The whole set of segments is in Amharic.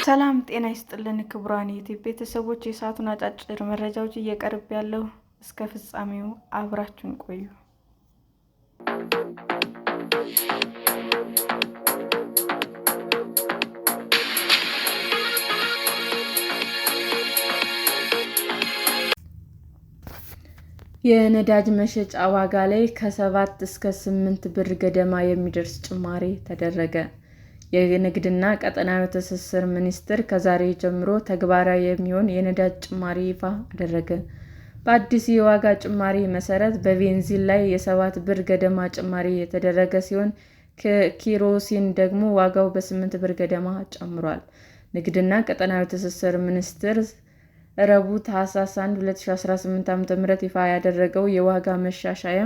ሰላም ጤና ይስጥልን ክቡራን የዩቲዩብ ቤተሰቦች፣ የሰዓቱን አጫጭር መረጃዎች እየቀርብ ያለው እስከ ፍጻሜው አብራችሁን ቆዩ። የነዳጅ መሸጫ ዋጋ ላይ ከ7 እስከ 8 ብር ገደማ የሚደርስ ጭማሪ ተደረገ። የንግድና ቀጠናዊ ትስስር ሚኒስቴር ከዛሬ ጀምሮ ተግባራዊ የሚሆን የነዳጅ ጭማሪ ይፋ አደረገ። በአዲሱ የዋጋ ጭማሪ መሰረት በቤንዚን ላይ የ7 ብር ገደማ ጭማሪ የተደረገ ሲሆን ኪሮሲን ደግሞ ዋጋው በ8 ብር ገደማ ጨምሯል። ንግድና ቀጠናዊ ትስስር ሚኒስቴር ረቡዕ ታኅሳስ 1 2018 ዓ.ም ይፋ ያደረገው የዋጋ ማሻሻያ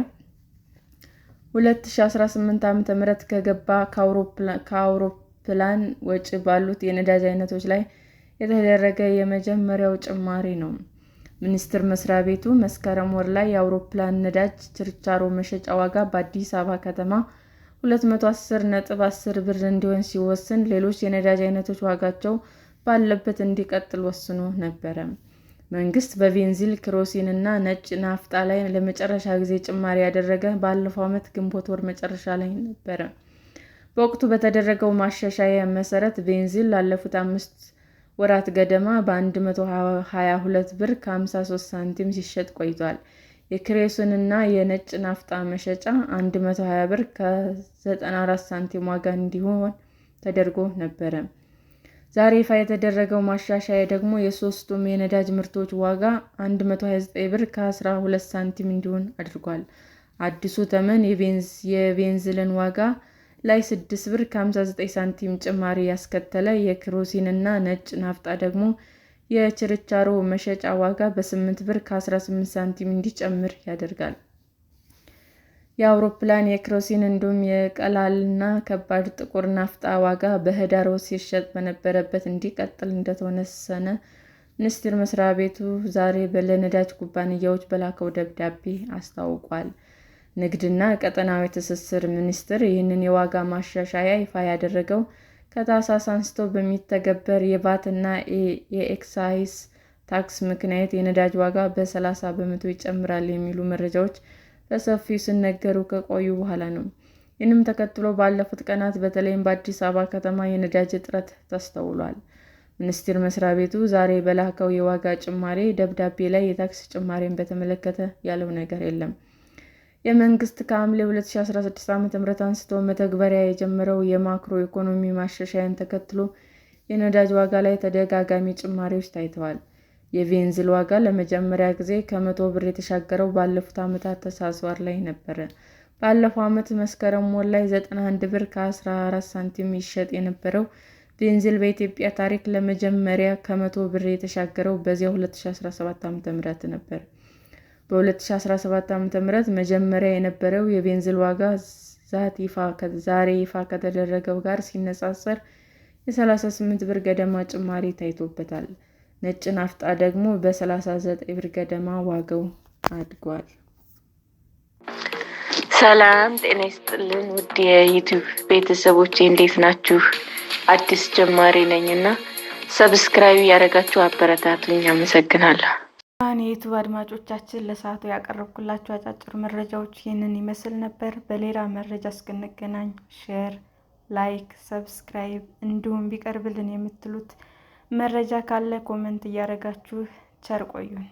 2018 ዓ.ም ከገባ ከአውሮፕላን ወጪ ባሉት የነዳጅ አይነቶች ላይ የተደረገ የመጀመሪያው ጭማሪ ነው። ሚኒስቴር መስሪያ ቤቱ መስከረም ወር ላይ የአውሮፕላን ነዳጅ ችርቻሮ መሸጫ ዋጋ በአዲስ አበባ ከተማ 210.10 ብር እንዲሆን ሲወስን፣ ሌሎች የነዳጅ አይነቶች ዋጋቸው ባለበት እንዲቀጥል ወስኖ ነበር። መንግስት በቤንዚን፣ ኪሮሲን እና ነጭ ናፍጣ ላይ ለመጨረሻ ጊዜ ጭማሪ ያደረገ ባለፈው ዓመት ግንቦት ወር መጨረሻ ላይ ነበር። በወቅቱ በተደረገው ማሻሻያ መሰረት ቤንዚን ላለፉት 5 ወራት ገደማ በ122 ብር ከ53 ሳንቲም ሲሸጥ ቆይቷል። የኪሮሲን እና የነጭ ናፍጣ መሸጫ 120 ብር ከ94 ሳንቲም ዋጋ እንዲሆን ተደርጎ ነበር። ዛሬ ይፋ የተደረገው ማሻሻያ ደግሞ የሦስቱም የነዳጅ ምርቶች ዋጋ 129 ብር ከ12 ሳንቲም እንዲሆን አድርጓል። አዲሱ ተመን የቤንዚን ዋጋ ላይ 6 ብር ከ59 ሳንቲም ጭማሪ ያስከተለ፣ የኪሮሲን እና ነጭ ናፍጣ ደግሞ የችርቻሮ መሸጫ ዋጋ በ8 ብር ከ18 ሳንቲም እንዲጨምር ያደርጋል። የአውሮፕላን፣ የኪሮሲን እንዲሁም የቀላልና ከባድ ጥቁር ናፍጣ ዋጋ በህዳር ወር ሲሸጥ በነበረበት እንዲቀጥል እንደተወሰነ ሚኒስቴር መስሪያ ቤቱ ዛሬ ለነዳጅ ኩባንያዎች በላከው ደብዳቤ አስታውቋል። ንግድና ቀጠናዊ ትስስር ሚኒስቴር ይህንን የዋጋ ማሻሻያ ይፋ ያደረገው ከታኅሳስ አንስቶ በሚተገበር የቫት እና የኤክሳይዝ ታክስ ምክንያት የነዳጅ ዋጋ በ30 በመቶ ይጨምራል የሚሉ መረጃዎች በሰፊው ሲነገሩ ከቆዩ በኋላ ነው። ይህንም ተከትሎ ባለፉት ቀናት በተለይም በአዲስ አበባ ከተማ የነዳጅ እጥረት ተስተውሏል። ሚኒስቴር መስሪያ ቤቱ ዛሬ በላከው የዋጋ ጭማሪ ደብዳቤ ላይ የታክስ ጭማሪን በተመለከተ ያለው ነገር የለም። የመንግስት ከሐምሌ 2016 ዓ.ም አንስቶ መተግበሪያ የጀመረው የማክሮ ኢኮኖሚ ማሻሻያን ተከትሎ የነዳጅ ዋጋ ላይ ተደጋጋሚ ጭማሪዎች ታይተዋል። የቤንዚን ዋጋ ለመጀመሪያ ጊዜ ከ100 ብር የተሻገረው ባለፉት ዓመታት ታኅሳስ ወር ላይ ነበር። ባለፈው ዓመት መስከረም ወር ላይ 91 ብር ከ14 ሳንቲም ይሸጥ የነበረው ቤንዚን በኢትዮጵያ ታሪክ ለመጀመሪያ ከ100 ብር የተሻገረው በዚያው 2017 ዓ.ም ነበር። በ2017 ዓ.ም መጀመሪያ የነበረው የቤንዚን ዋጋ ዛሬ ይፋ ከተደረገው ጋር ሲነጻጸር የ38 ብር ገደማ ጭማሪ ታይቶበታል። ነጭ ናፍጣ ደግሞ በ39 ብር ገደማ ዋጋው አድጓል። ሰላም ጤና ይስጥልን ውድ የዩቲዩብ ቤተሰቦቼ እንዴት ናችሁ? አዲስ ጀማሪ ነኝና ሰብስክራይብ ያደረጋችሁ አበረታቱኝ። አመሰግናለሁ። የዩቲዩብ አድማጮቻችን ለሰዓቱ ያቀረብኩላችሁ አጫጭር መረጃዎች ይህንን ይመስል ነበር። በሌላ መረጃ እስክንገናኝ ሼር፣ ላይክ፣ ሰብስክራይብ እንዲሁም ቢቀርብልን የምትሉት መረጃ ካለ ኮሜንት እያደረጋችሁ ቸር ቆዩን።